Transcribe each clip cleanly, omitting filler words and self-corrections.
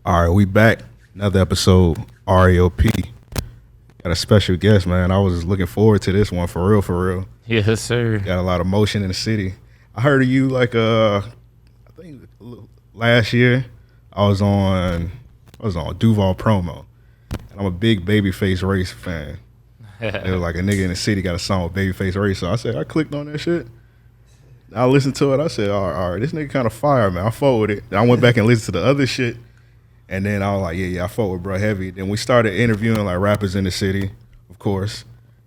All right, we back. Another episode, REOP. Got a special guest, man. I was looking forward to this one for real, for real. Yes, sir. Got a lot of motion in the city. I heard of you like I think last year. I was on Duval promo, and I'm a big Babyface Ray fan. It was like a nigga in the city got a song with Babyface Ray, so I clicked on that shit. I listened to it. I said, all right, this nigga kind of fire, man. I fought with it. Then I went back and listened to the other shit, and then I was like, yeah, I fought with bro heavy. Then we started interviewing like rappers in the city, of course.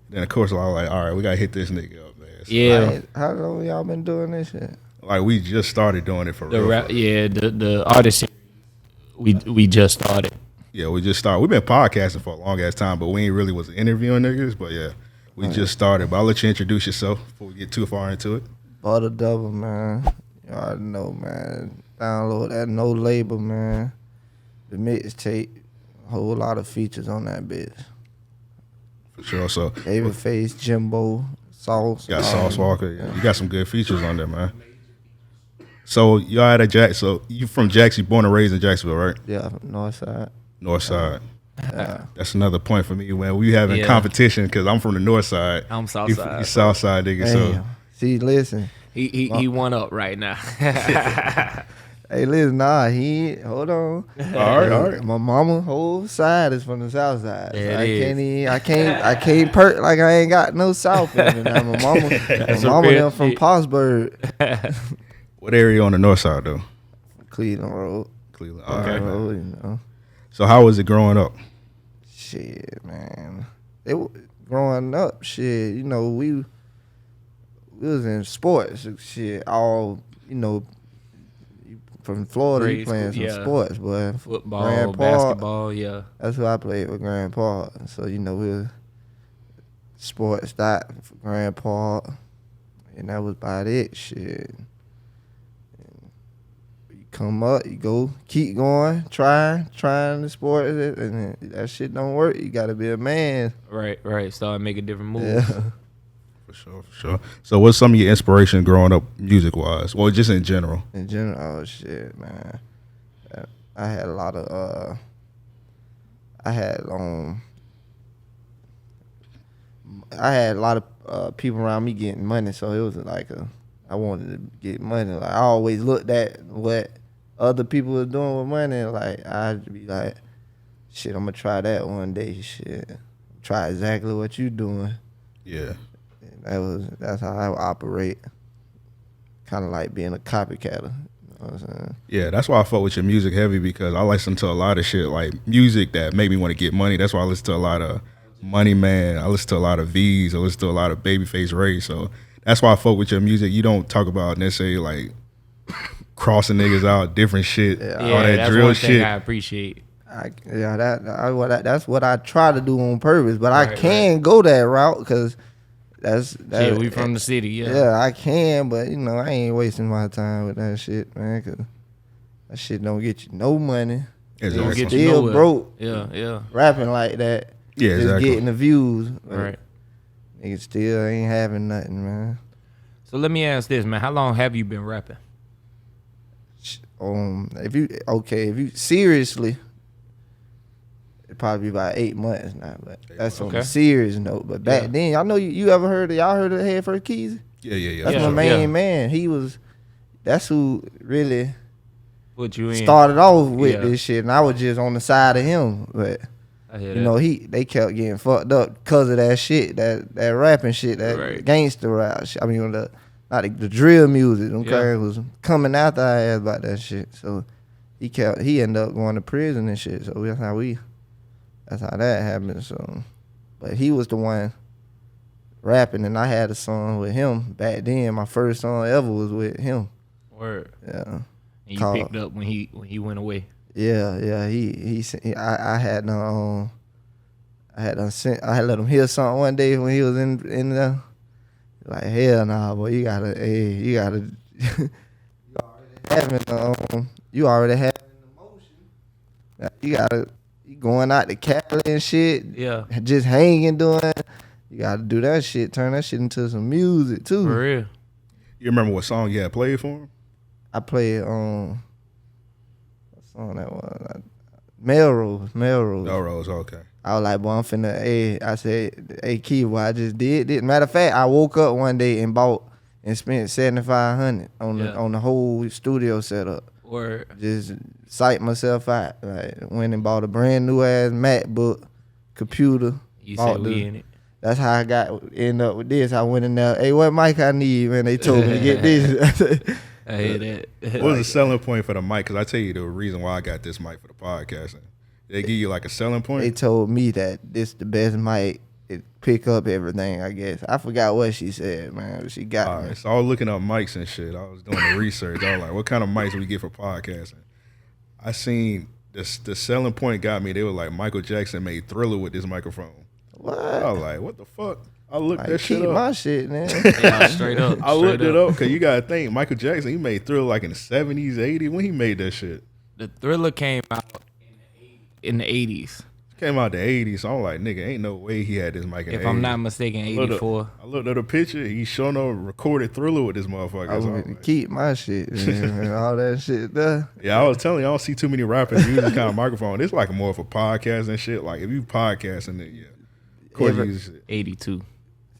Then of course I was like, all right, we gotta hit this nigga up, man. So, Yeah. Like, how long y'all been doing this shit? like we just started doing it for The real. rap, yeah, the artist we just started. Yeah, we just started. We've been podcasting for a long ass time, but we ain't really was interviewing niggas. But yeah, we just started. But I'll let you introduce yourself before we get too far into it. Butta Double, man. You already know, man. Download that No Label, man. The mixtape, whole lot of features on that bitch. For sure. So Babyface, Jimbo, Sauce. you got Sauce Walker. Yeah. You got some good features on there, man. So y'all out of Jack. So you from Jackson, you born and raised in Jacksonville, right? Yeah, North Side. North Side. Yeah. That's another point for me when we having Yeah. competition because I'm from the North Side. I'm South You Side. South Side nigga. So Damn. See, listen. He won up right now. Hey, listen, nah, hold on. all right. My mama whole side is from the South Side. Yeah, So it I can't perk like I ain't got no South in me. Now my mama a real them from shit. Pottsburg. What area on the North Side though? Cleveland Road. Cleveland. All right. Road, you know. So how was it growing up? Shit, man. Growing up, shit, you know, we was in sports, shit, all, you know, from Florida, you Grade playing school, some yeah. sports, boy. Football, Grandpa, basketball, yeah. That's who I played with, Grandpa. So, you know, we was sports that for Grandpa, and that was about it, shit. You come up, you go, keep going, trying the sport, and then that shit don't work. You gotta be a man. Right. Start making different moves. Yeah. For sure. So what's some of your inspiration growing up music wise? Well, just in general. In general, oh shit, man. I had a lot of I had a lot of people around me getting money, so it was like I wanted to get money. Like I always looked at what other people was doing with money, like I'd be like, shit, I'm gonna try that one day. Shit, try exactly what you doing. Yeah. And that's how I operate. Kind of like being a copycatter. You know what I'm saying? Yeah, that's why I fuck with your music heavy because I listen to a lot of shit like music that make me want to get money. That's why I listen to a lot of Money Man. I listen to a lot of V's. I listen to a lot of Babyface Ray. So that's why I fuck with your music. You don't talk about necessarily like crossing niggas out, different shit, all that that's drill one thing shit. I appreciate. That's what I try to do on purpose, but I Right, can go that route because that. Yeah, we from the city, yeah. Yeah, I can, but you know I ain't wasting my time with that shit, man. Cause that shit don't get you no money. Exactly. Don't get you Still nowhere. broke. Yeah. Rapping like that. Yeah, just exactly. getting the views. But Right. niggas still ain't having nothing, man. So let me ask this, man. How long have you been rapping? If you seriously, it probably be about 8 months now, but that's on Okay. a serious note. But back then, I know you ever heard of Head First Keys? Yeah. That's Yeah. my main Yeah. man. That's who really What you in? started off with Yeah. this shit, and I was just on the side of him. But I hear you that. know, they kept getting fucked up because of that shit, that rapping shit, that Right. gangster rap shit. I mean, the drill music. Them Yeah. guys was coming after our ass about that shit. So he ended up going to prison and shit. So that's how that happened. So, but he was the one rapping, and I had a song with him back then. My first song ever was with him. Word. Yeah. And you Called- picked up when he went away. Yeah. I had let him hear something one day when he was in there. Like, hell nah, boy, you already having emotion. You going out to Cali and shit. Yeah. Just hanging, doing. You gotta do that shit. Turn that shit into some music too. For real. You remember what song you had played for him? I played what song that was? Melrose. Melrose, okay. I was like, boy, I'm finna, I said, hey, Key, boy, I just did this. Matter of fact, I woke up one day and spent $7,500 on the whole studio setup. Or Just psyched myself out. Like, went and bought a brand new ass MacBook, computer. you said we in it. That's how I end up with this. I went in there, hey, what mic I need, man? They told me to get this. I hear that. What was the selling point for the mic? Because I tell you the reason why I got this mic for the podcasting. They give you like a selling point? They told me that this the best mic. It pick up everything, I guess. I forgot what she said, man. She got All me. right, so I was looking up mics and shit. I was doing the research. I was like, what kind of mics do we get for podcasting? I seen the selling point got me. They were like, Michael Jackson made Thriller with this microphone. What? I was like, what the fuck? I looked Like, that shit keep up. my shit, man. Yeah, straight up. I looked it up because you got to think, Michael Jackson, he made Thriller like in the 70s, 80s. When he made that shit? The Thriller came out in the 80s. Came out the 80s, so I'm like, nigga, ain't no way he had this mic in the 80s. If I'm not mistaken, 84. I looked at the picture. He showing up recorded Thriller with this motherfucker. I So I'm want to like, keep my shit, man. All that shit there. yeah, I was telling you, I don't see too many rappers using this kind of microphone. It's like more of a podcast and shit. Like if you podcasting it, yeah. Of course, you use shit. 82.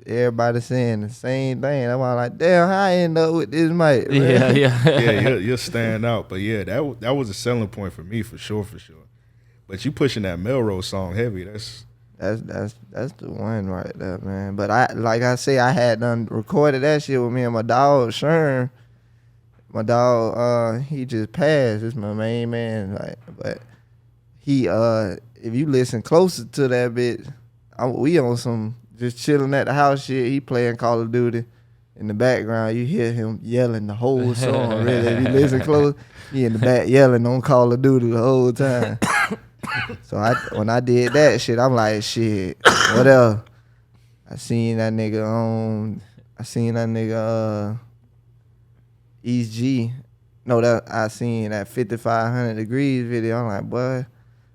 Everybody saying the same thing. I'm all like, damn, how I end up with this mic, man? Yeah. Yeah, you'll stand out. But yeah, that was a selling point for me for sure. But you pushing that Melrose song heavy. That's the one right there, man. But I say, I had done recorded that shit with me and my dog Sherm. My dog, he just passed. It's my main man. Like, but he, if you listen closer to that bitch, we on some just chilling at the house shit. He playing Call of Duty. In the background, you hear him yelling the whole song. Really, if you listen close, he in the back yelling on Call of Duty the whole time. So when I did that shit, I'm like, shit, what else? I seen that nigga East G. No, I seen that 5500 degrees video. I'm like, boy,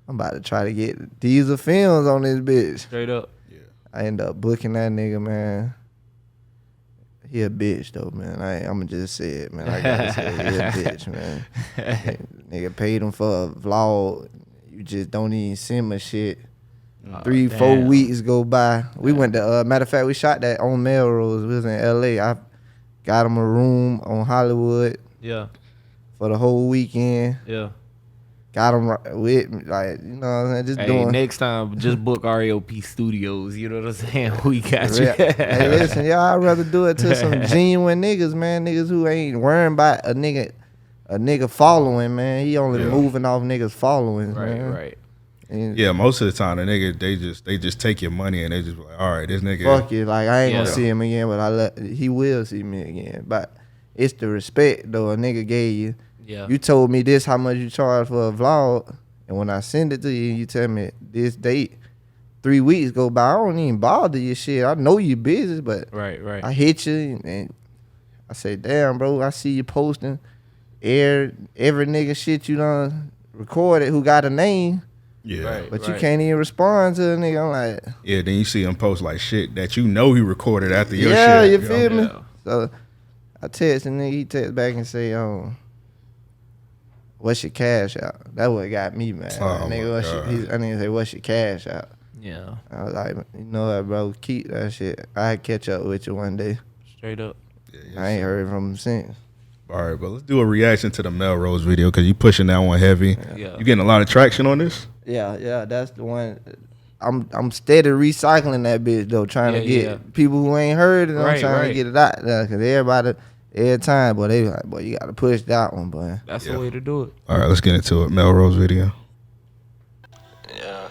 I'm about to try to get Diesel Films on this bitch. Straight up. yeah. I end up booking that nigga, man. He a bitch though, man. I'ma just say it, man. I gotta say it. He a bitch, man. Nigga paid him for a vlog. You just don't even send my shit. 3-4 weeks go by. We went to matter of fact, we shot that on Melrose. We was in LA. I got him a room on Hollywood Yeah. for the whole weekend. Yeah. Got him with me, like, you know what I'm saying? Just Hey, doing. next time, just book REOP Studios. You know what I'm saying? We got you. Hey, listen, y'all, I'd rather do it to some genuine niggas, man. Niggas who ain't worrying about a nigga following, man. He only moving off niggas following, man. Right. And Yeah, most of the time the nigga they just take your money and they just be like, all right, this nigga. fuck it, like I ain't Yeah. gonna see him again, but he will see me again. But it's the respect though a nigga gave you. Yeah. You told me this how much you charge for a vlog, and when I send it to you, you tell me this date. 3 weeks go by, I don't even bother your shit. I know you busy, but Right. I hit you and I say, damn, bro, I see you posting every nigga shit you done recorded who got a name, Yeah. Right. but you can't even respond to the nigga. I'm like, Yeah, then you see him post like shit that you know he recorded after your yeah, shit. you know? feel me? Yeah. So I text the nigga, he text back and say, what's your cash out? That what got me, man. Oh, Nigga, my I nigga say, what's your cash out? Yeah. I was like, you know what, bro, keep that shit. I catch up with you one day. Straight up. Yeah, I ain't heard from him since. All right, but let's do a reaction to the Melrose video because you pushing that one heavy. Yeah. You getting a lot of traction on this? Yeah, that's the one. I'm steady recycling that bitch though, trying to get people who ain't heard it. I'm trying to get it out there because everybody, every time, boy, they like, boy, you got to push that one, boy. That's the way to do it. All right, let's get into it. Melrose video. Yeah.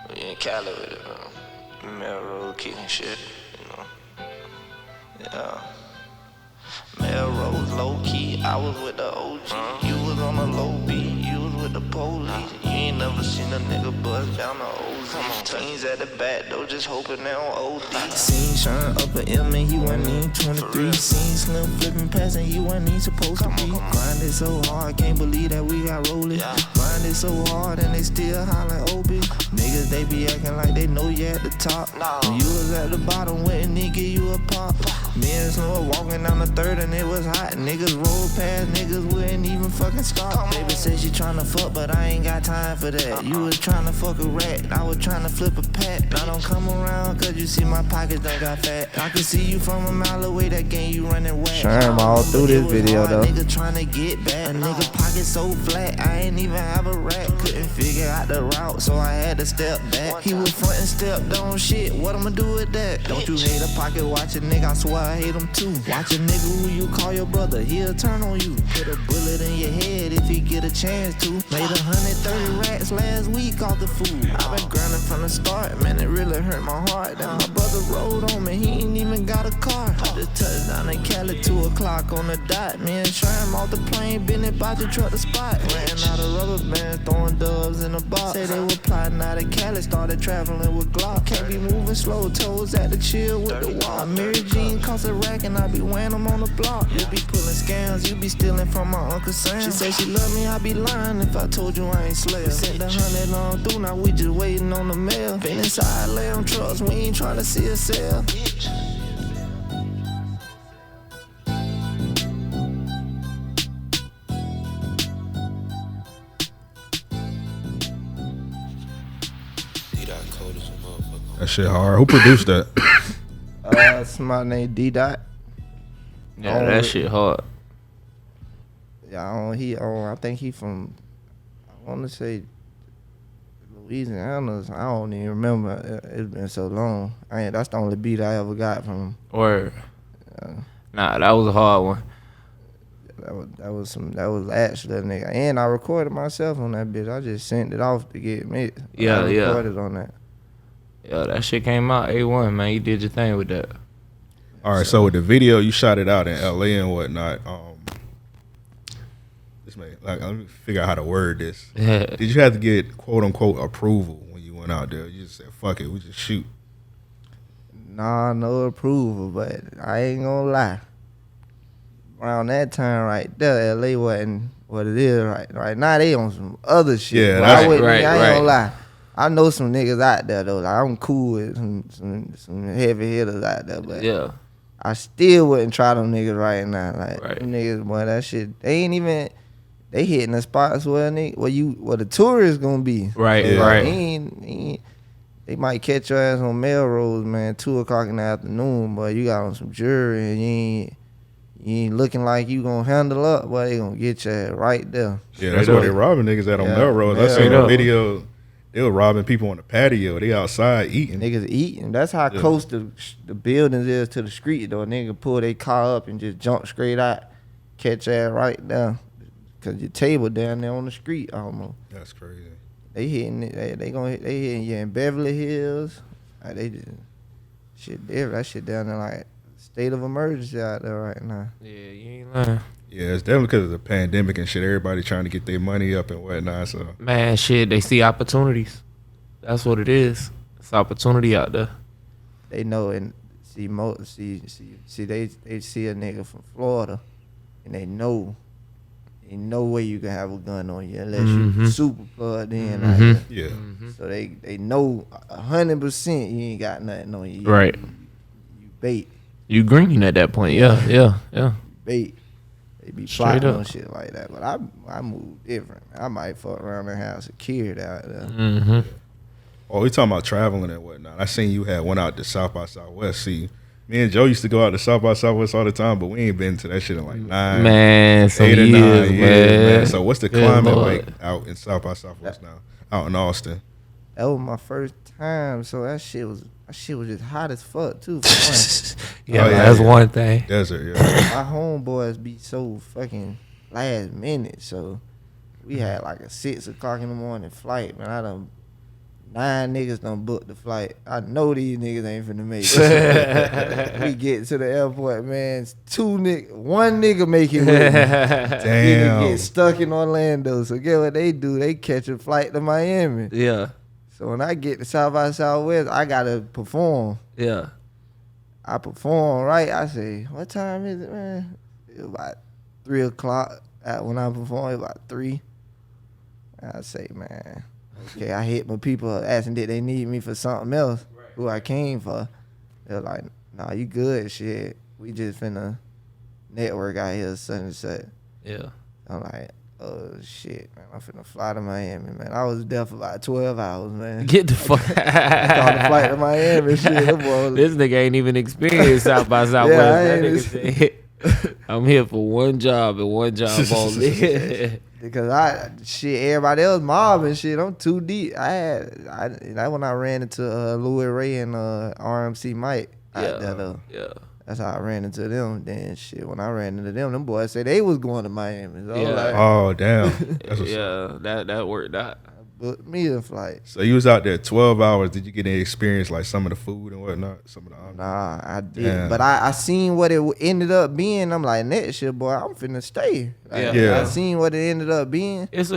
We in Cali with it, Melrose kicking shit, you know. Yeah. Melrose low key, I was with the OG. You was on the low beat, you was with the police. You ain't never seen a nigga bust down the OZ. Teens at the back though, just hoping they don't OD. Seen Sean up at M and he wasn't even 23. Seen Slim flipping past and he wasn't even supposed to be. Grinded so hard, can't believe that we got rolling. Grinded so hard and they still hollering OB. Niggas, they be acting like they know you at the top. When you was at the bottom, wouldn't they give you a pop? Me and Snow walking down the 3rd and it was hot. Niggas rolled past, niggas wouldn't even fucking stop. Baby said she tryna fuck, but I ain't got time for that. You was tryna fuck a rat, I was tryna flip a pack. Now don't come around, cause you see my pockets done got fat. I can see you from a mile away, that game you running whack. Sherm all through this video though. Nigga tryna get back, a nigga pocket so flat, I ain't even have a rack. Couldn't figure out the route, so I had to step back. He was front and stepped on shit, what I'ma do with that? Don't you hate a pocket watch a nigga, I swear I hate him too. Watch a nigga who you call your brother, he'll turn on you. Put a bullet in your head if he get a chance to. Made 130 racks last week off the food. I been grinding from the start, man, it really hurt my heart. That my brother rode on me, he ain't even got a car. I just touched down in Cali, 2 o'clock on the dot. Me and Sherm off the plane, been about to truck the spot. Ran out of rubber bands, throwing dubs in a box. Say they were plotting out of Cali, started traveling with Glock. Can't be moving slow, toes at the chill with the wall. Mary Jean cost a rack and I be wearing them on the block. You be pulling scams, you be stealing from my Uncle Sam. She said she love me, I be lying if I told you I ain't slave. We sent the 100 on through, now we just waiting on the mail. Been inside, lay on trucks, we ain't trying to see a sale. That shit hard. Who produced that? Somebody named D-Dot. Yeah, that shit hard. Yeah, I think he from, I want to say Louisiana. I don't even remember. It's been so long. That's the only beat I ever got from him. Word. Nah, that was a hard one. That was actually a nigga. And I recorded myself on that bitch. I just sent it off to get mixed. Yeah, I recorded on that. Yeah, that shit came out A1, man. You did your thing with that. All right, so with the video, you shot it out in LA and whatnot. Let me figure out how to word this. Did you have to get quote unquote approval when you went out there? You just said, fuck it, we just shoot. Nah, no approval, but I ain't gonna lie. Around that time right there, LA wasn't what it is right now. They on some other shit. Yeah, I that's ain't gonna lie. I know some niggas out there though. Like, I'm cool with some heavy hitters out there, but Yeah. I still wouldn't try them niggas right now. Like Right. them niggas, boy, that shit. They ain't even. They hitting the spots where the tourists gonna be. Right, So, right. They might catch your ass on Melrose, man, 2 o'clock in the afternoon, but you got on some jewelry and you ain't looking like you gonna handle up, but they gonna get you right there. Yeah, that's where they robbing niggas at on Melrose. I seen a video. They were robbing people on the patio. They outside eating. Niggas eating. That's how close the buildings is to the street, though. A nigga pull their car up and just jump straight out, catch ass right there. Cause your table down there on the street almost. That's crazy. They hitting it. They hitting you in Beverly Hills. Like they just shit there. That shit down there like state of emergency out there right now. Yeah, you ain't lying. Yeah, it's definitely because of the pandemic and shit. Everybody trying to get their money up and whatnot. So Man, shit, they see opportunities. That's what it is. It's opportunity out there. They know and see they see a nigga from Florida and they know. Ain't no way you can have a gun on you unless you super plugged in. Like, yeah. so they know 100% you ain't got nothing on you. Right. You bait. You green at that point. Yeah. Bait. They be Straight plotting up. on shit like that. But I move different. I might fuck around and have security out there. Mm-hmm. Oh, we talking about traveling and whatnot. I seen you had went out to South by Southwest. See, me and Joe used to go out to South by Southwest all the time, but we ain't been to that shit in like 9, Man, some 8 or 9 years, years, man. So what's the Good climate Lord. like out in South by Southwest now? Out in Austin. That was my first time, so that shit was just hot as fuck too. For Yeah, Oh, yeah, that's yeah. one thing. Desert, yeah. my homeboys be so fucking last minute, so we had like a 6 o'clock in the morning flight, man. 9 niggas done booked the flight. I know these niggas ain't finna make it. We get to the airport, man. 1 nigga make it with me. Nigga Damn. get stuck in Orlando. So get what they do? They catch a flight to Miami. Yeah. So when I get to South by Southwest, I gotta perform. Yeah. I perform, right? I say, what time is it, man? It was about 3 o'clock. When I perform, it was about 3. I say, man, okay, I hit my people asking did they need me for something else, who I came for. They're like, nah, you good, shit. we just finna network out here sunset. Yeah. I'm like, oh shit, man, I'm finna fly to Miami, man. I was there for about 12 hours, man. Get the fuck I caught a flight to Miami, shit. Them boys- This nigga ain't even experienced South by Southwest. Yeah, I That ain't nigga said, I'm here for one job and one job only. Because everybody else mobbing shit. I'm too deep. That when I ran into Louis Ray and RMC Mike out there though. Yeah. That's how I ran into them. Then shit, when I ran into them boys said they was going to Miami. So I was Yeah. like, Oh damn. That's what's up. Yeah, that worked out. booked me a flight. So you was out there 12 hours. Did you get any experience like some of the food and whatnot? Some of the Nah, I did. Damn. But I seen what it ended up being. I'm like, next year, boy, I'm finna stay. Like, Yeah. I seen what it ended up being. It's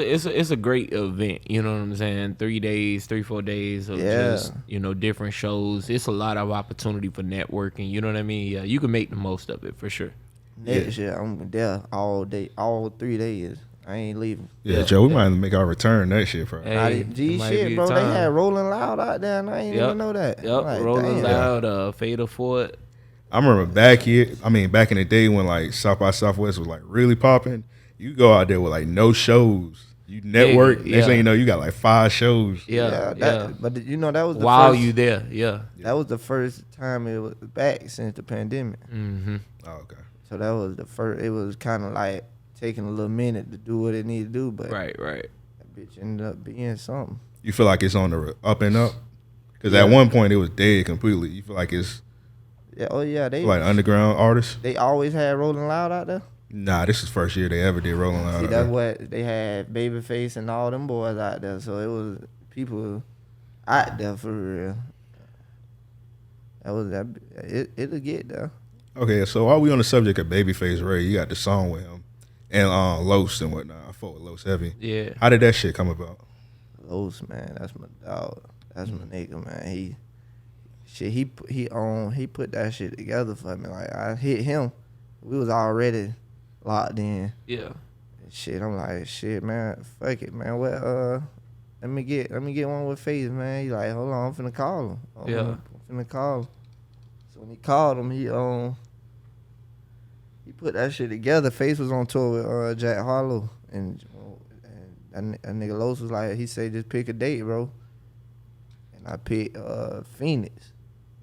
a great event, you know what I'm saying? 3 days, 3-4 days of just, different shows. It's a lot of opportunity for networking, you know what I mean? Yeah, you can make the most of it for sure. Next year, I'm there all day, all 3 days. I ain't leaving. Yeah, Joe, we might make our return next year, bro. Hey, G it might shit, be bro. the They time. had Rolling Loud out there, and I ain't even know that. Yep, Like, Rolling damn. Loud, Fatal Fort. I remember back in the day when like South by Southwest was like really popping, you go out there with like no shows. You network, next thing you know, you got like 5 shows. Yeah. But you know that was the While first, you there, yeah. that was the first time it was back since the pandemic. Mm-hmm. Oh, okay. So that was the first. It was kind of like taking a little minute to do what it needed to do, but Right. that bitch ended up being something. You feel like it's on the up and up? Because at one point it was dead completely. You feel like it's Yeah, oh yeah, they like underground artists? they always had Rolling Loud out there. Nah, this is the first year they ever did Rolling Loud. See, out that's there. what they had, Babyface and all them boys out there. So it was people out there for real. That was that. It'll get there. Okay, so while we on the subject of Babyface Ray, you got the song with him and Los and whatnot. I fought with Los heavy. Yeah. How did that shit come about? Los, man, that's my dog. That's my nigga, man. He put that shit together for me. Like I hit him, we was already locked in. Yeah. Shit, I'm like, shit, man, fuck it, man. What? Let me get one with Face, man. He like, hold on, I'm finna call him. I'm finna call him. So when he called him, he put that shit together. Face was on tour with Jack Harlow, and that nigga Los was like, he said, just pick a date, bro. And I picked Phoenix.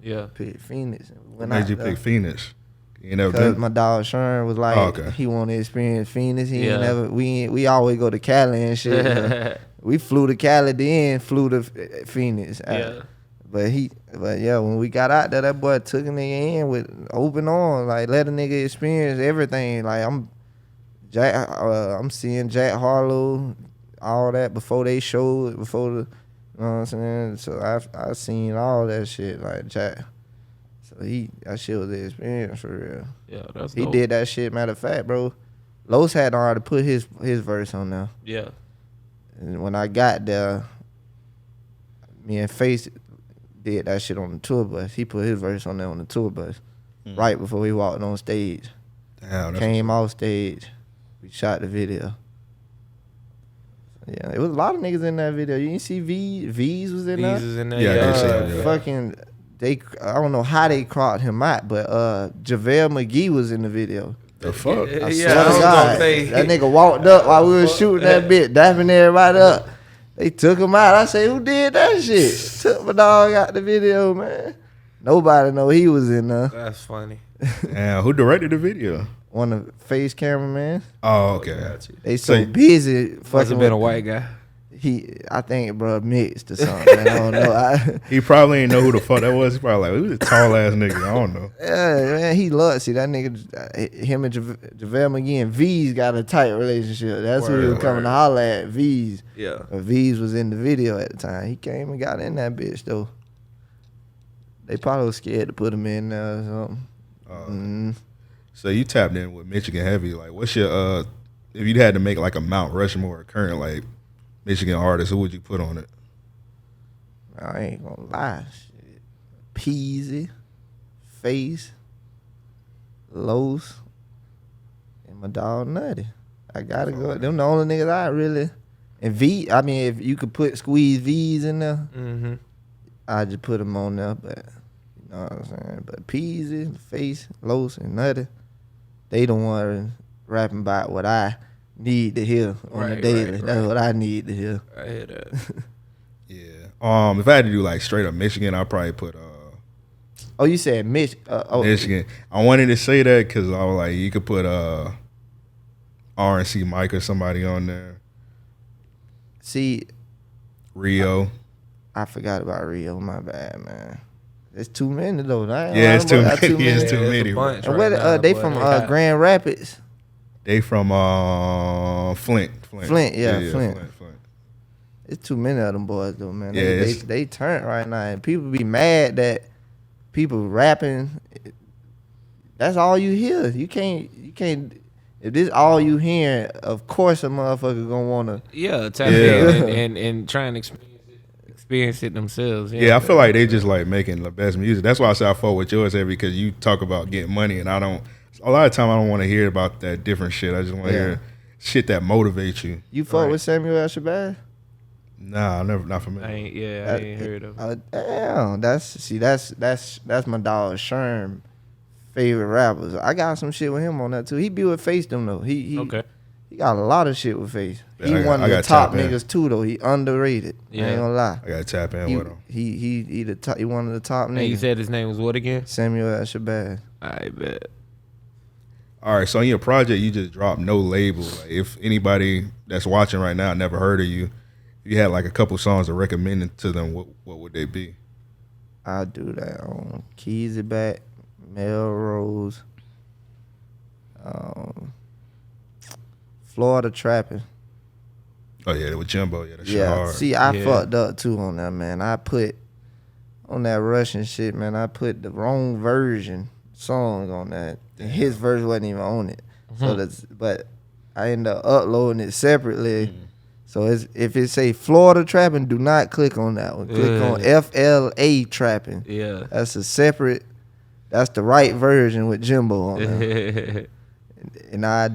Yeah. Picked Phoenix. What made you pick Phoenix? You never been? My dog Sherm was like, he want to experience Phoenix. He ain't never. We always go to Cali and shit. So we flew to Cali, then flew to Phoenix. Yeah. But when we got out there, that boy took a nigga in with open arms, like let a nigga experience everything. Like I'm seeing Jack Harlow, all that before they showed, before the, you know what I'm saying. So I seen all that shit, like Jack. So that shit was the experience for real. Yeah, that's He dope. did that shit. Matter of fact, bro, Los had already put his verse on there. Yeah. And when I got there, me and Face did that shit on the tour bus. He put his verse on there on the tour bus right before he walked on stage. Damn, Came off stage. We shot the video. Yeah, it was a lot of niggas in that video. You didn't see V's was in there? V's is in there. Yeah, I did see that, yeah. Fucking, I don't know how they cropped him out, but JaVale McGee was in the video. The fuck? I Yeah, swear I to was God, gonna say. that nigga walked up while we was shooting that bitch, dapping everybody up. They took him out. I say, who did that shit? Took my dog out the video, man. Nobody know he was in there. That's funny. Damn, who directed the video? One of the Face cameraman. Oh, okay. They so So- busy Must fucking have been a with- white guy. I think bro mixed or something. I don't know. He probably ain't know who the fuck that was. He probably like, who's a tall ass nigga? I don't know. Yeah, man, he loves. See that nigga, him and JaVale McGee and V's got a tight relationship. That's who he was coming to holler at. V's. Yeah. V's was in the video at the time. He came and got in that bitch though. They probably was scared to put him in there or something. So you tapped in with Michigan Heavy. Like, what's your if you had to make like a Mount Rushmore current like Michigan artist, who would you put on it? I ain't gonna lie. Shit. Peasy, Face, Los, and my dog Nutty. I gotta go. Them the only niggas I really. And V, I mean, if you could squeeze V's in there, Mm-hmm. I just put them on there. But You know what I'm saying? But Peasy, Face, Los, and Nutty, they the one rapping about what I need to hear on the daily. That's what I need to hear. I hear that. Yeah. If I had to do like straight up Michigan, I'd probably put Oh, you said Michigan. I wanted to say that because I was like, you could put RNC Mike or somebody on there. See, Rio. I forgot about Rio. My bad, man. It's too many though. Yeah, it's too many. It's too many. And where they from Grand Rapids? They from Flint. Flint, Flint. It's too many of them boys though, man. They turn right now, and people be mad that people rapping. That's all you hear. You can't. If this all you hearing, of course a motherfucker gonna wanna tap in and try and experience it themselves. Yeah, I feel like they just like making the best music. That's why I say I fuck with yours every because you talk about getting money, and I don't. A lot of time I don't want to hear about that different shit. I just want to hear shit that motivates you. You fuck with Samuel L. Shabazz? Nah, not familiar. I ain't heard of him. Damn, that's my dog Sherm favorite rappers. I got some shit with him on that too. He be with Face them though. He got a lot of shit with Face. He one of the top niggas too though. He underrated. Yeah. I ain't gonna lie. I gotta tap in with him. He the top. He one of the top niggas. Hey, you said his name was what again? Samuel L. Shabazz. I bet. All right, so in your project, you just dropped no label. Like, if anybody that's watching right now never heard of you, if you had like a couple songs to recommend to them, what would they be? I'll do that on Keys It Back, Melrose, Florida Trapping. Oh yeah, with Jimbo, that shit hard. See, I fucked up too on that, man. I put on that Russian shit, man. I put the wrong version song on that. And his verse wasn't even on it. So but I ended up uploading it separately. So if it say Florida Trapping, do not click on that one. Click on FLA Trapping. Yeah. That's a separate, that's the right version with Jimbo on there. and I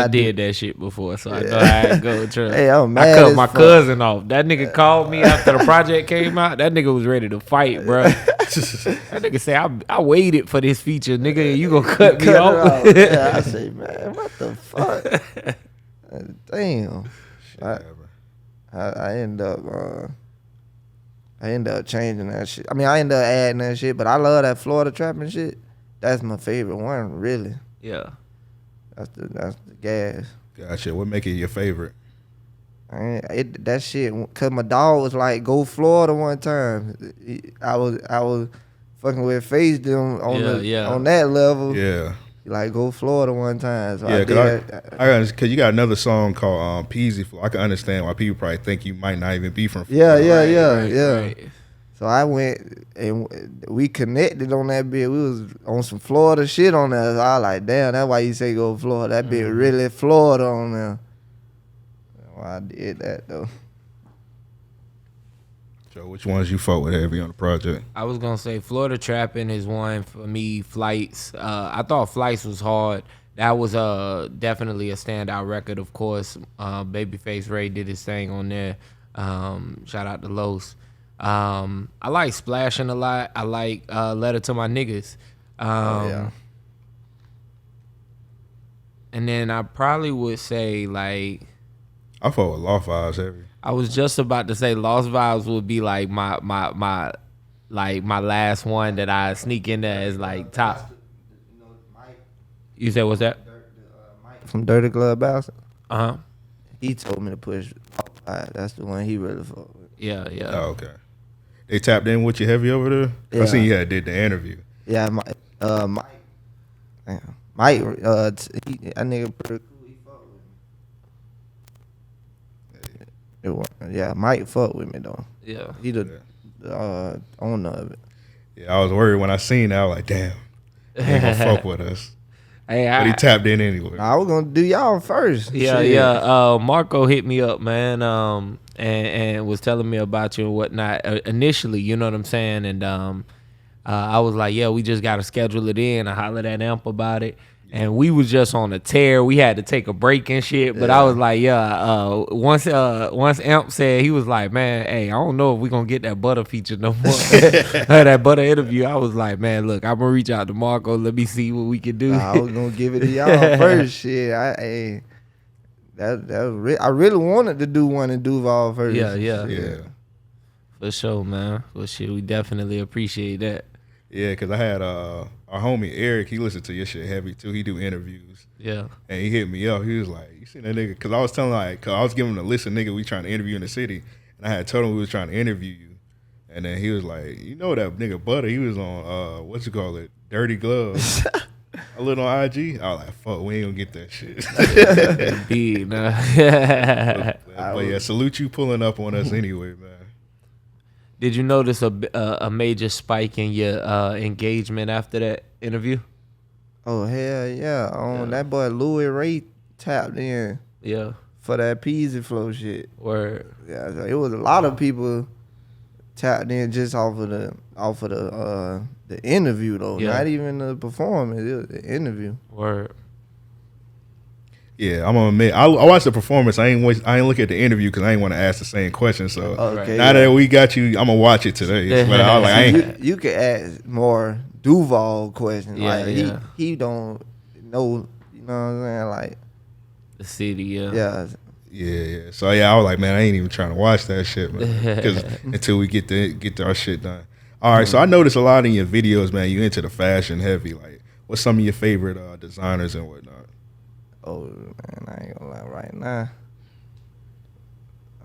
did that shit before, so I know how it go. Hey, I'm mad. I cut my cousin off. That nigga called me after the project came out. That nigga was ready to fight, bro. That nigga say, I waited for this feature, nigga, and you gonna cut me off? Yeah, I say, man, what the fuck? Damn. I end up changing that shit. I mean, I end up adding that shit, but I love that Florida Trapping shit. That's my favorite one, really. Yeah. That's the gas. Gotcha. What make it your favorite? That shit, cause my dog was like, go Florida one time. I was fucking with Face them on that level. Yeah. Like, go Florida one time. So cause you got another song called Peasy Flow. I can understand why people probably think you might not even be from Florida. Right. So I went and we connected on that bit. We was on some Florida shit on there. So I was like, damn, that's why you say go Florida. That bit really Florida on there. Well, I did that though. So which ones you fuck with heavy on the project? I was gonna say Florida Trapping is one for me. Flights. I thought Flights was hard. That was definitely a standout record. Of course, Babyface Ray did his thing on there. Shout out to Los. I like Splashing a lot. I like Letter to My Niggas. And then I probably would say like I fuck with Lost Vibes heavy. I was just about to say Lost Vibes would be like my last one that I sneak in there as like top. You said what's that? From Dirty Glove Bastard. He told me to push. That's the one he really fucked with. Yeah. Oh, okay. They tapped in with you heavy over there? Yeah. I seen you had did the interview. Yeah, Mike. That nigga pretty cool. He fucked with me. Yeah, Mike fucked with me though. Yeah. He the owner of it. Yeah, I was worried when I seen that. I was like, damn, he ain't gonna fuck with us. But he tapped in anyway. I was gonna do y'all first. Yeah. Marco hit me up, man, and was telling me about you and whatnot initially. You know what I'm saying? And I was like, yeah, we just gotta schedule it in. I hollered at Amp about it, and we was just on a tear. We had to take a break and shit. But I was like, once Amp said, he was like, man, hey, I don't know if we gonna get that Butta feature no more. That Butta interview. I was like, man, look, I'm gonna reach out to Marco. Let me see what we can do. I was gonna give it to y'all first. Shit, I really wanted to do one in Duval first. Yeah. For sure, man. For sure, we definitely appreciate that. Yeah, because I had our homie Eric, he listened to your shit heavy too. He do interviews. Yeah. And he hit me up. He was like, you seen that nigga? Because I was telling cause I was giving him a list of niggas we trying to interview in the city. And I had told him we was trying to interview you. And then he was like, you know that nigga Butta, he was on, what you call it, Dirty Gloves. I looked on IG. I was like, fuck, we ain't gonna get that shit. Indeed, nah. But yeah, salute you pulling up on us anyway, man. Did you notice a major spike in your engagement after that interview? Oh hell yeah! That boy Louis Ray tapped in. Yeah. For that Peasy Flow shit. Word. Yeah, so it was a lot of people tapped in just off of the interview though. Yeah. Not even the performance. It was the interview. Word. Yeah, I'm gonna admit, I watched the performance. I ain't look at the interview because I ain't want to ask the same question. So now that we got you, I'm gonna watch it today. But I was like, you could ask more Duval questions. Yeah, like he don't know. You know what I'm saying? Like the city. Yeah. Yeah. So yeah, I was like, man, I ain't even trying to watch that shit, man, because until we get our shit done. All right. So I noticed a lot in your videos, man. You into the fashion heavy. Like, what's some of your favorite designers and whatnot? Oh man, I ain't gonna lie. Right now,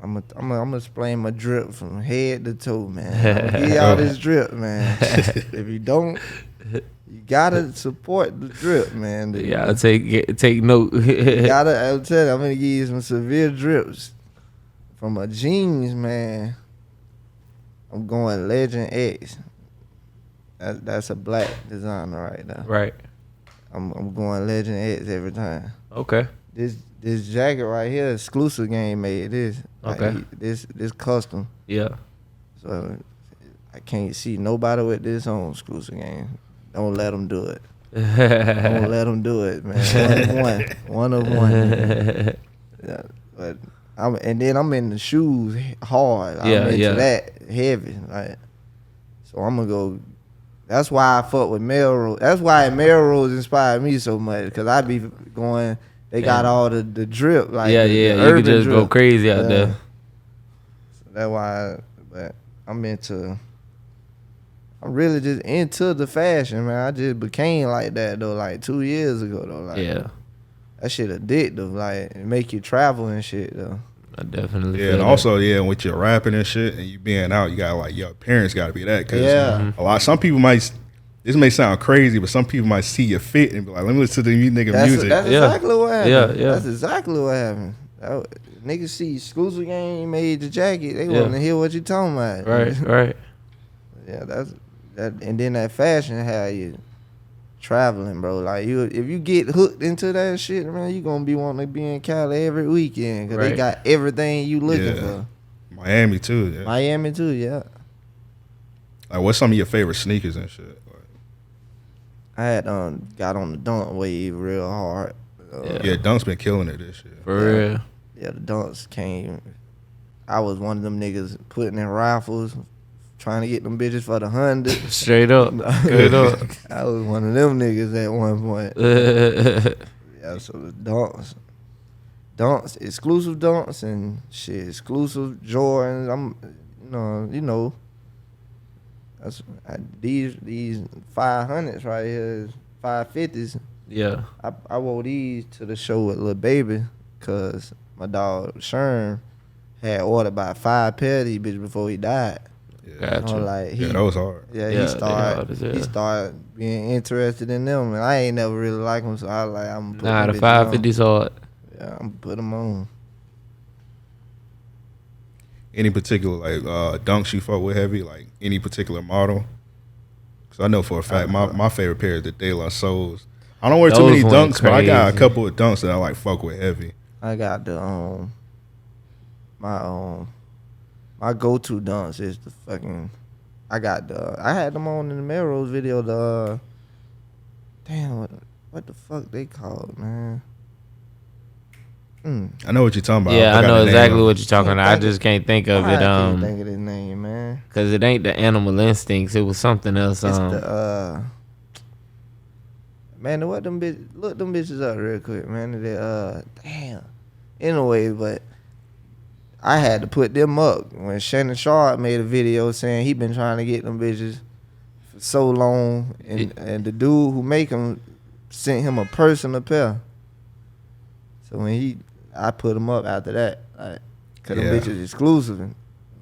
I'm gonna explain my drip from head to toe, man. I'm gonna give y'all this drip, man. If you don't, you gotta support the drip, man. Yeah, take note. I'm gonna give you some severe drips from my jeans, man. I'm going Legend X. That's a black designer right now. Right. I'm going Legend X every time. Okay. This jacket right here, exclusive game made this. Okay. Like this custom. Yeah. So I can't see nobody with this on exclusive game. Don't let them do it. Don't let them do it, man. One of one. Yeah, but I'm in the shoes hard. I'm into that heavy. Like, so I'm gonna go. That's why I fuck with Melrose. That's why Melrose inspired me so much, because I be going. They got all the drip, like the you can just drip. go crazy out there. So that's why. But I'm really just into the fashion, man. I just became like that though, like 2 years ago though. Like, that shit addictive. Like, it make you travel and shit though. I definitely. Yeah, and also with your rapping and shit, and you being out, you got like your appearance got to be that. Cause some people might. This may sound crazy, but some people might see your fit and be like, "Let me listen to the music." That's exactly what happened. Yeah. That's exactly what happened. Niggas see exclusive game made the jacket. They want to hear what you talking about. Right. Yeah, that's that. And then that fashion had you traveling, bro. Like, if you get hooked into that shit, man, you gonna be wanting to be in Cali every weekend, because they got everything you looking for. Miami too. Yeah. Like, what's some of your favorite sneakers and shit? I had got on the dunk wave real hard. Dunk's been killing it this year. For real. Yeah, the dunks came. I was one of them niggas putting in raffles, trying to get them bitches for the 100. Straight up. Straight up. I was one of them niggas at one point. Yeah, so the dunks, exclusive dunks and shit, exclusive Jordans. I'm, you know. That's these 500s right here, 550s. Yeah. I wore these to the show with Lil Baby, cause my dog Sherm had ordered about 5 pair of these bitches before he died. Yeah. Gotcha. Like that was hard. Yeah, he started being interested in them, and I ain't never really liked them, so I was like, I'm putting them the 550s hard. Yeah, I'm put them on. Any particular like dunks you fuck with heavy? Like any particular model? Because I know for a fact my favorite pair is the De La Souls. I don't wear too many dunks, but I got a couple of dunks that I like fuck with heavy. I got the my go-to dunks is the fucking. I had them on in the Melrose video. what the fuck they called, man? I know what you're talking about. Yeah, I forgot know the name exactly of what you're talking about. I just can't think of I it. can't think of his name, man. Cause it ain't the Animal Instincts. It was something else. It's the man. What them bitches? Look them bitches up real quick, man. They damn. Anyway, but I had to put them up when Shannon Sharp made a video saying he been trying to get them bitches for so long, and the dude who make them sent him a personal pair. So when I put them up after that, like, cause them bitches exclusive.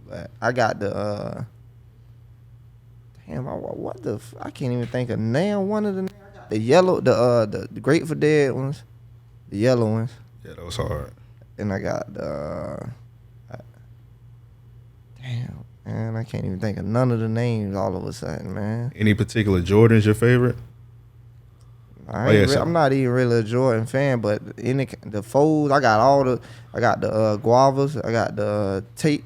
But I got the damn, I can't even think of name. One of the yellow, the Grateful Dead ones, the yellow ones. Yeah, that was hard. And I got the damn, man, I can't even think of none of the names all of a sudden, man. Any particular Jordans your favorite? I'm not even really a Jordan fan, but the folds, I got the guavas, I got the tape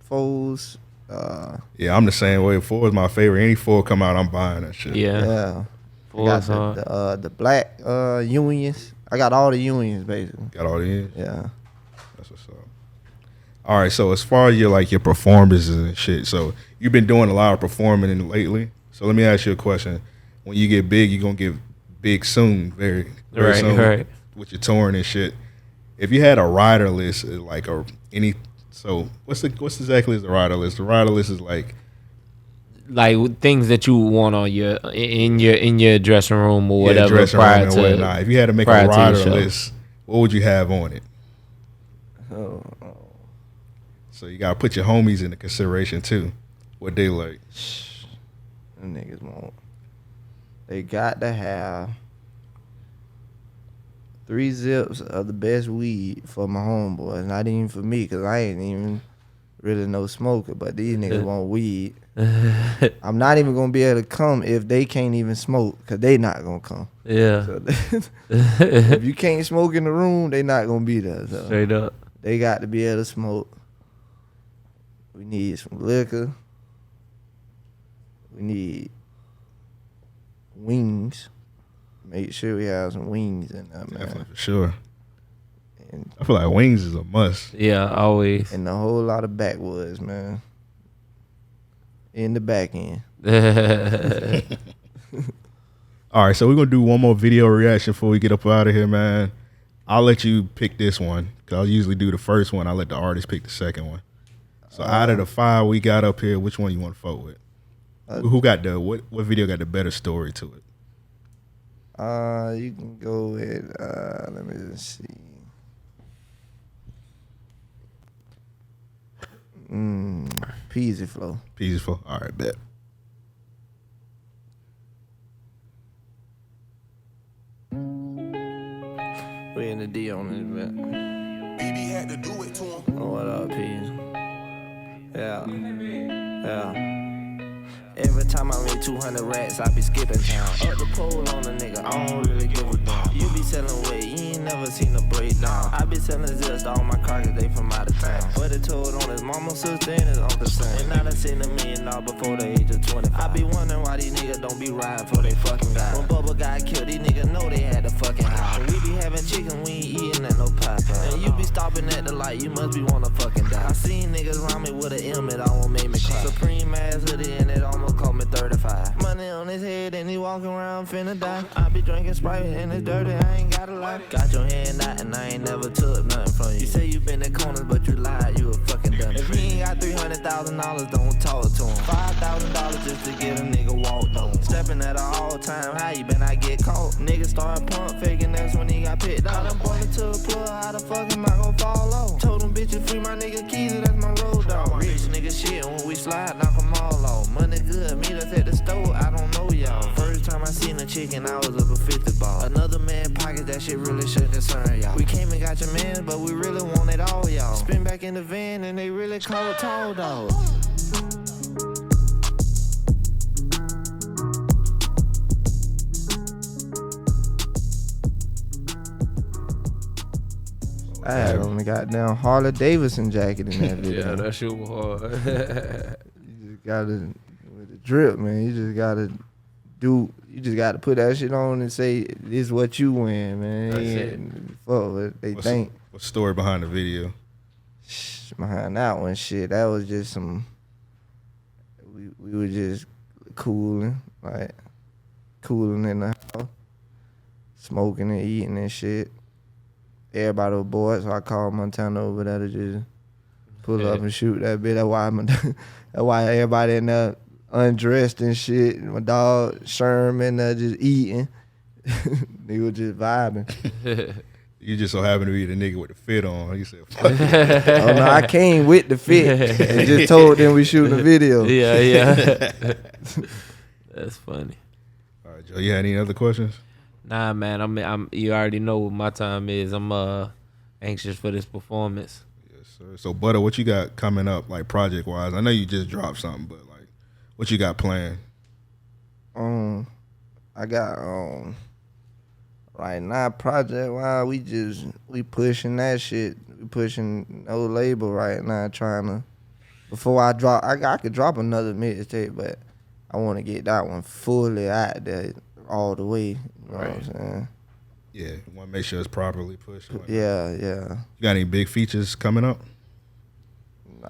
folds. Yeah, I'm the same way. 4 is my favorite. Any 4 come out, I'm buying that shit. Yeah. I got the black unions. I got all the unions basically. Got all the ends? Yeah. That's what's up. All right, so as far as your performances and shit, so you've been doing a lot of performing lately. So let me ask you a question. When you get big, you're gonna get big soon, very soon, right. with your touring and shit. If you had a rider list, so what's exactly is the rider list? The rider list is like things that you want on in your dressing room or whatever dressing prior room to. and whatnot. If you had to make a rider list, what would you have on it? Oh. So you gotta put your homies into consideration too. What they like. Them niggas won't. They got to have 3 zips of the best weed for my homeboys. Not even for me, because I ain't even really no smoker. But these niggas want weed. I'm not even going to be able to come if they can't even smoke, because they not going to come. Yeah. So if you can't smoke in the room, they not going to be there. So Straight up. they got to be able to smoke. We need some liquor. We need wings. Make sure we have some wings in there, man. Definitely, for sure. And, I feel like wings is a must. Yeah, always. and a whole lot of backwoods, man. In the back end. All right, so we're gonna do one more video reaction before we get up out of here, man. I'll let you pick this one because I usually do the first one. I let the artist pick the second one. So out of the 5 we got up here, which one you want to fuck with? Who got what video got the better story to it? You can go with let me just see. Peasy Flow. Peaceful. All right, bet. We in the D on this, man. BB had to do it to him. Oh, what up, Peasy? Yeah. Every time I make 200 racks, I be skipping town. Up the pole on a nigga, I don't really give a damn. You be selling weight, you ain't never seen a breakdown. I be selling zips to all my crackers, they from out of town. But it told on his mama, sister, and his uncle son. And now they seen $1 million before the age of 25. I be wondering why these niggas don't be riding for they fucking guy. When Bubba got killed, these niggas know they had the fucking house. When we be having chicken, we ain't eating at no Popeye. And you be stopping at the light, you must be wanna fucking die. I seen niggas around me with an M, it almost made me cry. Supreme ass hoodie and it almost cost me 35. Money on his head and he walking around finna die. I be drinking Sprite and it's dirty, I ain't got a lie. Got your hand out and I ain't never took nothing from you. You say you been in corners but you lied, you a fucking dummy. If he ain't got $300,000, don't talk to him. $5,000 just to get a nigga walked on. Stepping at an all time high, you been I get caught. Nigga start pump faking, that's when he got picked out. I done pointed to a plug, how the fuck am I gon' fall off? Told them bitches free my nigga keys, that's my road dog. Rich nigga shit, when we slide, knock them all off. Money good, meet us at the store, I don't know y'all. First time I seen a chicken, I was up a 50 ball. Another man pocket, that shit really should concern y'all. We came and got your man, but we really want it all, y'all. Spin back in the van and they really call it tall dog. I had on the goddamn Harley Davidson jacket in that video. Yeah, that shit was hard. You just gotta, with the drip, man, you just gotta You just got to put that shit on and say this is what you win, man. That's Fuck what they think. What's the story behind the video? Behind that one, shit, that was just some. We were just cooling in the house, smoking and eating and shit. Everybody was bored, so I called Montana over there to just pull up and shoot that bit. That's why everybody in there undressed and shit. My dog Sherman just eating. They were just vibing. You just so happen to be the nigga with the fit on. He said, fuck it. Oh no, I came with the fit and just told them we shooting a video. Yeah. That's funny. All right, Joe, you had any other questions? Nah, man. I'm. You already know what my time is. I'm anxious for this performance. Yes, sir. So, Butta, what you got coming up, like project wise? I know you just dropped something, but like, what you got planned? I got right now project wise we pushing that shit. We pushing no label right now, trying to before I drop. I could drop another mixtape, but I want to get that one fully out there all the way. You know what I'm saying? Yeah, you want to make sure it's properly pushed. Yeah. You got any big features coming up?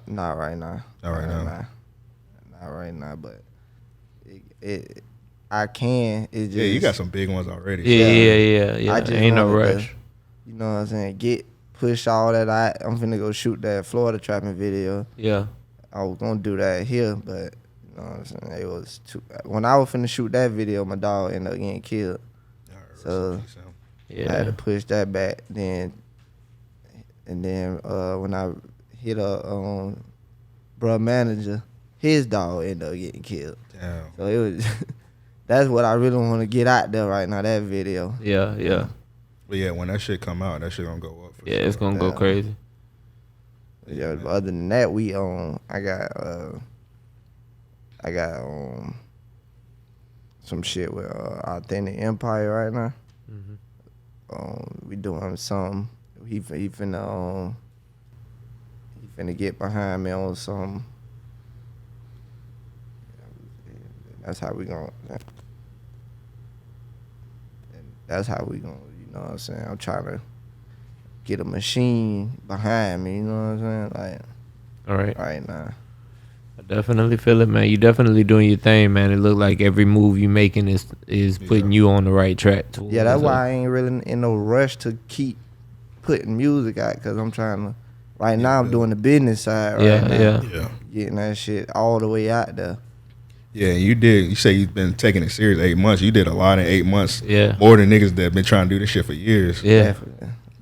Not right now. Not right now, but I can. It just, yeah, you got some big ones already. Yeah. I just Ain't no wanted rush. to, you know what I'm saying? Push all that out. I'm finna go shoot that Florida trapping video. Yeah. I was gonna do that here, but you know what I'm saying? It was too. When I was finna shoot that video, my dog ended up getting killed. So I had to push that back. Then when I hit a bruh manager, his dog ended up getting killed. Damn. So it was. That's what I really want to get out there right now. That video. Yeah. But yeah, when that shit come out, that shit gonna go up. For Yeah, sure. it's gonna go crazy. Yeah, but other than that, I got some shit with Authentic Empire right now. We doing something. He finna get behind me on some. That's how we gonna. That's how we gonna. You know what I'm saying? I'm trying to get a machine behind me. You know what I'm saying? Like, All right. right now. I definitely feel it, man. You definitely doing your thing, man. It look like every move you making is putting you on the right track. Yeah, that's why I ain't really in no rush to keep putting music out, because I'm trying to. Right now, I'm doing the business side. Now. Yeah. Getting that shit all the way out there. Yeah, you say you've been taking it serious 8 months. You did a lot in 8 months. Yeah. More than niggas that been trying to do this shit for years. Yeah.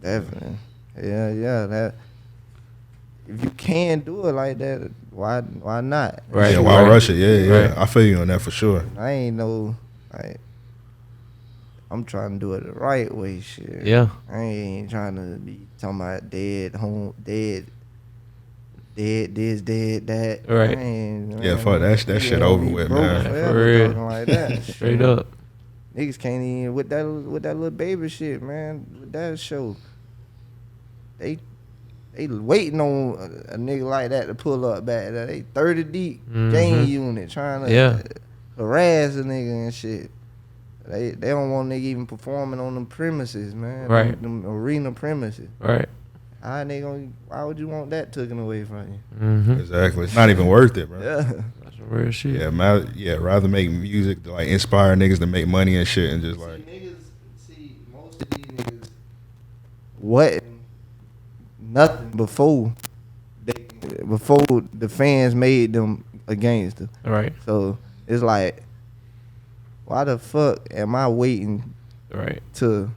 Definitely. Yeah. That if you can do it like that, why not? Right. Yeah, why rush it? Yeah. Right. I feel you on that for sure. I ain't I'm trying to do it the right way, shit. Yeah. I ain't trying to be talking about dead, this, dead, that. Right. Yeah, fuck that shit over with, man. For real. Like that. Straight up. Niggas can't even with that little baby shit, man. With that show, they waiting on a nigga like that to pull up back there. They 30 deep gang unit trying to harass a nigga and shit. They don't want nigga even performing on them premises, man. Right. Them arena premises. Right. Why would you want that taken away from you? Exactly. It's not even worth it, bro. Yeah. That's some real shit. Yeah, rather make music to like inspire niggas to make money and shit and just like. Most of these niggas wasn't nothing before the fans made them a gangster. Right. So it's like, why the fuck am I waiting to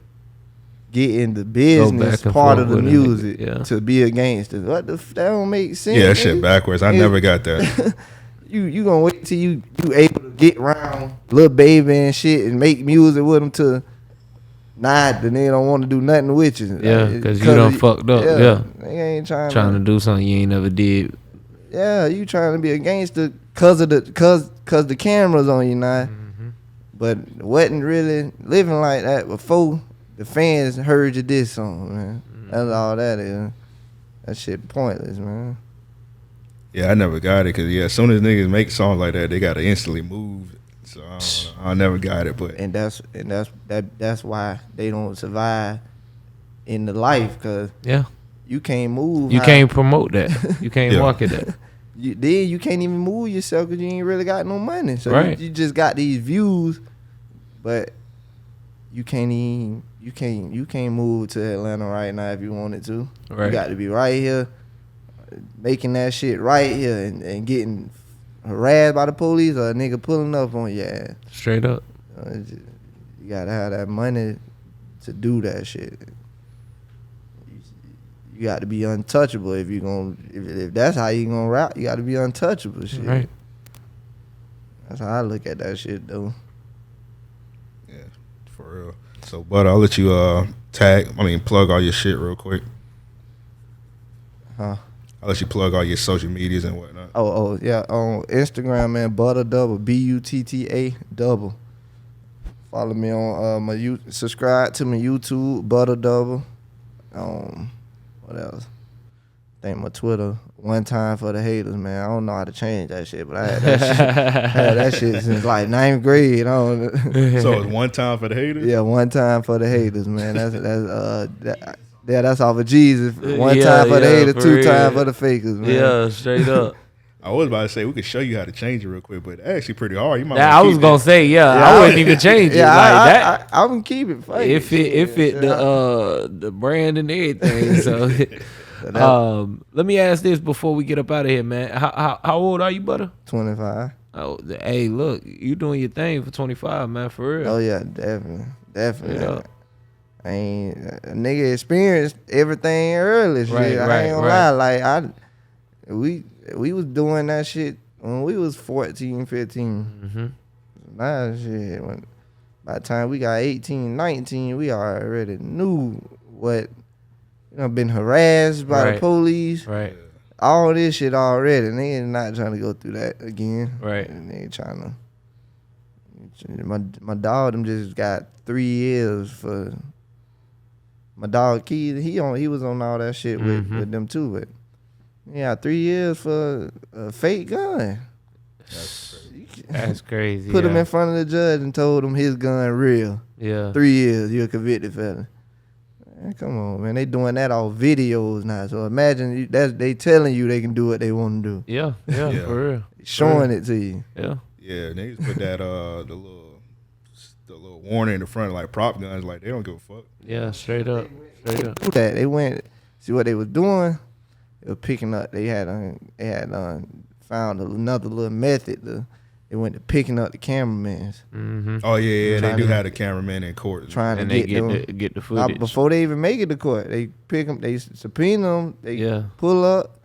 get in the business part of the music to be a gangster? What the that don't make sense. Yeah, that shit backwards. I never got that. You gonna wait till you able to get around Lil Baby and shit and make music with him to the nigga don't want to do nothing with you. Yeah, because you done fucked up. Yeah. They ain't trying to do something you ain't never did. Yeah, you trying to be a gangster cause the cameras on you now. But wasn't really living like that before the fans heard you this song, man. That's all that is. That shit pointless, man. Yeah, I never got it because as soon as niggas make songs like that, they gotta instantly move So I don't know. I never got it, but And that's why they don't survive in the life, because Yeah. you can't move. You can't promote that. You can't Yeah. market that. You can't even move yourself because you ain't really got no money. So Right. you just got these views, but you can't move to Atlanta right now if you wanted to. Right. You got to be right here, making that shit right here, and getting harassed by the police or a nigga pulling up on your ass. Straight up. You gotta have that money to do that shit. You got to be untouchable if you gonna. If that's how you gonna rap, you got to be untouchable. Shit. Right. That's how I look at that shit, though. yeah, for real. So, but I'll let you plug all your shit real quick. Huh? I'll let you plug all your social medias and whatnot. Oh yeah. On Instagram, man, Butta Double, Butta Double. Follow me on subscribe to my YouTube, Butta Double. What else? I think my Twitter, One Time for the Haters, man. I don't know how to change that shit, but I had that shit since like 9th grade. I don't So it's One Time for the Haters? Yeah, One Time for the Haters, man. That's off of Jesus. One time for the haters, for 2 real. times for the fakers, man. Yeah, straight up. I was about to say we could show you how to change it real quick, but actually pretty hard. You might Now, I wanna was keep gonna that. say, I wouldn't even change it Yeah, like that. I'm gonna keep it funny. If it the brand and everything. So, let me ask this before we get up out of here, man. How old are you, Butta? 25. Oh, hey, look, you doing your thing for 25, man, for real. Oh yeah, definitely. Yeah. I ain't a nigga experienced everything early. Shit. Right, I ain't gonna right. lie. Like we was doing that shit when we was 14, 15. Mm-hmm. Nah, shit. By the time we got 18, 19, we already knew what. Been harassed by the police. Right. All this shit already. Niggas not trying to go through that again. Right. And they trying to. My dog them just got 3 years for. My dog Key, he was on all that shit with them too, but yeah, 3 years for a fake gun. That's crazy. Put him in front of the judge and told him his gun real. Yeah. 3 years, you're a convicted felon. Man, come on, man. They doing that off videos now. So imagine they telling you they can do what they want to do. Yeah, Yeah. for real. Showing it to you. Yeah. Yeah, niggas put that the little warning in the front, like prop guns, like they don't give a fuck. Yeah, straight up. Straight up. Do that. They went see what they was doing. They were picking up. They had found another little method. They went to picking up the cameramans. Mm-hmm. Oh yeah, they Trying do to- have the cameraman in court. Trying And to they get them. get the Now, footage. before they even make it to court, they pick them. They subpoena them. They pull up.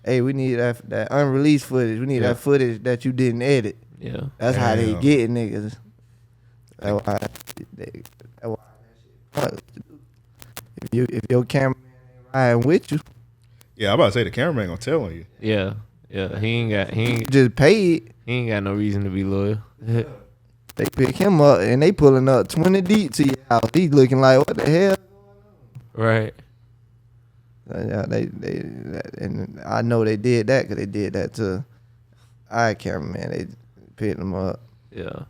Hey, we need that unreleased footage. We need that footage that you didn't edit. Yeah. That's how they Damn. get niggas. That's why if your cameraman ain't riding with you, Yeah, I'm about to say the cameraman gonna tell on you. Yeah. Yeah. He ain't just pay it. got no reason to be loyal. They pick him up and they pulling up 20 deep to your house. He looking like, what the hell? Right. Yeah, and I know they did that because they did that to our cameraman. They picked him up,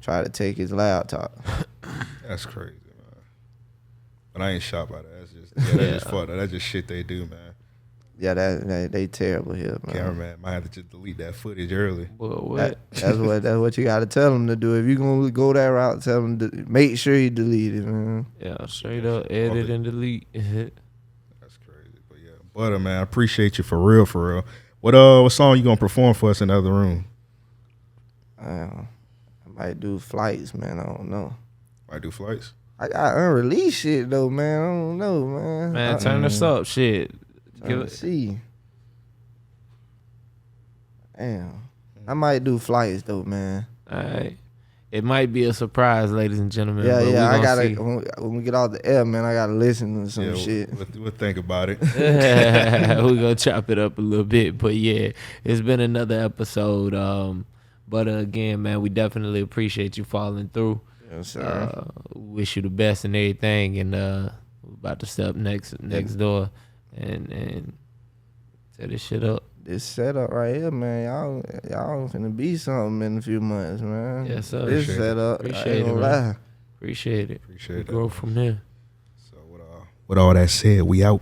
tried to take his laptop. That's crazy, man. But I ain't shocked by that. That's just fucked up. That's just shit they do, man. Yeah, they terrible here, man. Cameraman might have to just delete that footage early. Well, what? That's what you got to tell them to do. If you gonna go that route, tell them to make sure you delete it, man. Yeah, straight up, edit and delete. That's crazy, but yeah, Butta, man, I appreciate you for real. What song you gonna perform for us in the other room? I might do Flights, man. I don't know. Might do Flights. I got unreleased shit though, man. I don't know, man. Man, turn us up, shit. Let's see. Damn. I might do Flights though, man. All right. It might be a surprise, ladies and gentlemen. Yeah, but yeah. we I gotta see. when we get off the air, man. I gotta listen to some shit. We'll think about it. We're gonna chop it up a little bit, but yeah, it's been another episode. But again, man, we definitely appreciate you following through. Yes, sir. Wish you the best and everything, and we're about to step next door and tear this shit up. this setup right here, man, y'all finna be something in a few months, man. Yes, sir. This Appreciate it. setup, I Appreciate ain't it, gonna man. lie. Appreciate it. Appreciate We it. grow from there. So with all that said, we out.